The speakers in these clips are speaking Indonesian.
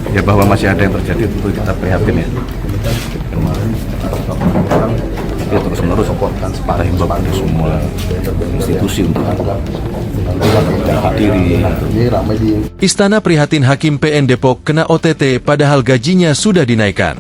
Ya, bahwa masih ada yang terjadi tentu kita prihatin ya. Tapi terus menerus kita himbau pada semua institusi untuk hadiri. Istana prihatin Hakim PN Depok kena OTT padahal gajinya sudah dinaikkan.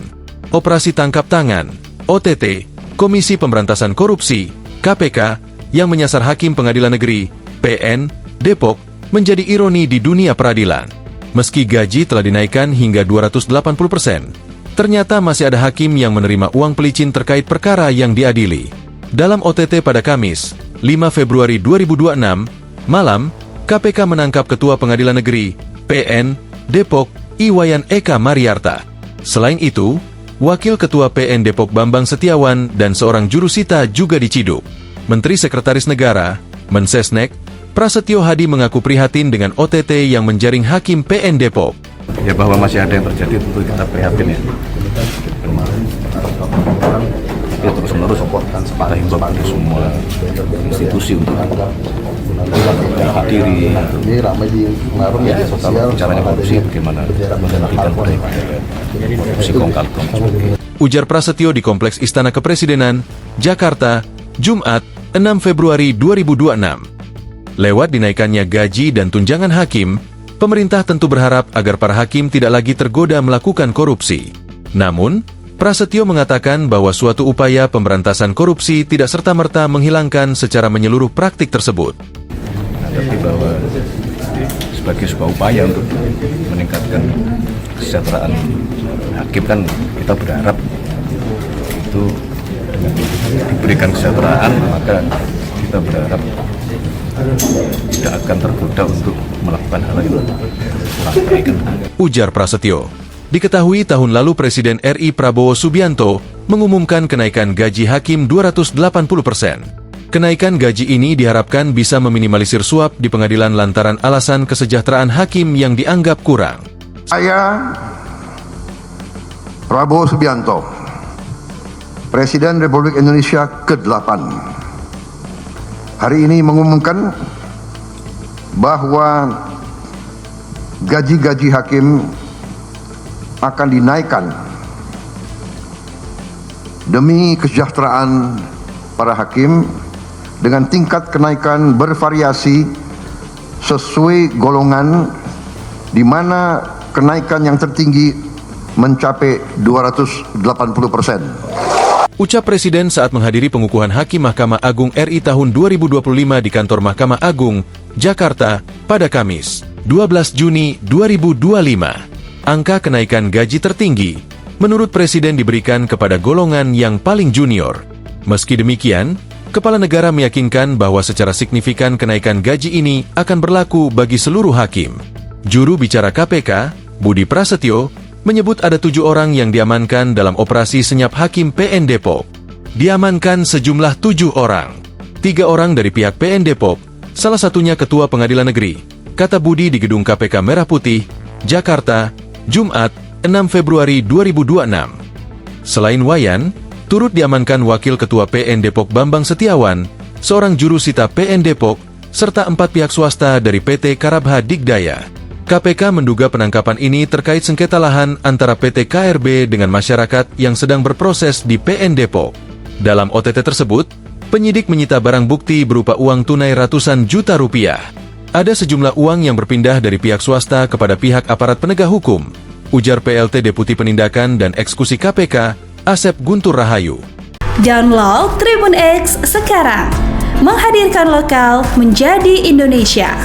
Operasi tangkap tangan, OTT, Komisi Pemberantasan Korupsi, KPK, yang menyasar Hakim Pengadilan Negeri, PN, Depok, menjadi ironi di dunia peradilan. Meski gaji telah dinaikkan hingga 280%, ternyata masih ada hakim yang menerima uang pelicin terkait perkara yang diadili. Dalam OTT pada Kamis, 5 Februari 2026, malam, KPK menangkap Ketua Pengadilan Negeri, PN, Depok, Iwayan Eka Mariarta. Selain itu, Wakil Ketua PN Depok Bambang Setiawan dan seorang jurusita juga diciduk. Menteri Sekretaris Negara, Mensesnek, Prasetyo Hadi mengaku prihatin dengan OTT yang menjaring Hakim PN Depok. Ya, bahwa masih ada yang terjadi tentu kita prihatin ya. Tapi terus menerus kita himbau pada semua institusi untuk hadiri. Kalau caranya korupsi bagaimana menghentikan korupsi kongkal. Ujar Prasetyo di Kompleks Istana Kepresidenan, Jakarta, Jumat, 6 Februari 2026. Lewat dinaikannya gaji dan tunjangan hakim, pemerintah tentu berharap agar para hakim tidak lagi tergoda melakukan korupsi. Namun, Prasetyo mengatakan bahwa suatu upaya pemberantasan korupsi tidak serta-merta menghilangkan secara menyeluruh praktik tersebut. Tapi bahwa sebagai sebuah upaya untuk meningkatkan kesejahteraan hakim, kan kita berharap itu diberikan kesejahteraan, maka kita berharap tidak akan tergoda untuk melakukan hal yang kurang baik. Ujar Prasetyo. Diketahui tahun lalu Presiden RI Prabowo Subianto mengumumkan kenaikan gaji hakim 280%. Kenaikan gaji ini diharapkan bisa meminimalisir suap di pengadilan lantaran alasan kesejahteraan hakim yang dianggap kurang. Saya, Prabowo Subianto, Presiden Republik Indonesia ke-8, hari ini mengumumkan bahwa gaji-gaji hakim akan dinaikkan demi kesejahteraan para hakim dengan tingkat kenaikan bervariasi sesuai golongan, di mana kenaikan yang tertinggi mencapai 280%. Ucap Presiden saat menghadiri pengukuhan Hakim Mahkamah Agung RI tahun 2025 di kantor Mahkamah Agung, Jakarta, pada Kamis, 12 Juni 2025. Angka kenaikan gaji tertinggi, menurut Presiden diberikan kepada golongan yang paling junior. Meski demikian, Kepala Negara meyakinkan bahwa secara signifikan kenaikan gaji ini akan berlaku bagi seluruh hakim. Juru bicara KPK, Budi Prasetyo, menyebut ada 7 orang yang diamankan dalam operasi senyap Hakim PN Depok. Diamankan sejumlah 7 orang. 3 orang dari pihak PN Depok, salah satunya Ketua Pengadilan Negeri, kata Budi di Gedung KPK Merah Putih, Jakarta, Jumat, 6 Februari 2026. Selain Wayan, turut diamankan Wakil Ketua PN Depok Bambang Setiawan, seorang jurusita PN Depok, serta 4 pihak swasta dari PT Karabha Digdaya. KPK menduga penangkapan ini terkait sengketa lahan antara PT KRB dengan masyarakat yang sedang berproses di PN Depok. Dalam OTT tersebut, penyidik menyita barang bukti berupa uang tunai ratusan juta rupiah. Ada sejumlah uang yang berpindah dari pihak swasta kepada pihak aparat penegak hukum, ujar PLT Deputi Penindakan dan Eksekusi KPK, Asep Guntur Rahayu. Download Tribun X sekarang, menghadirkan lokal menjadi Indonesia.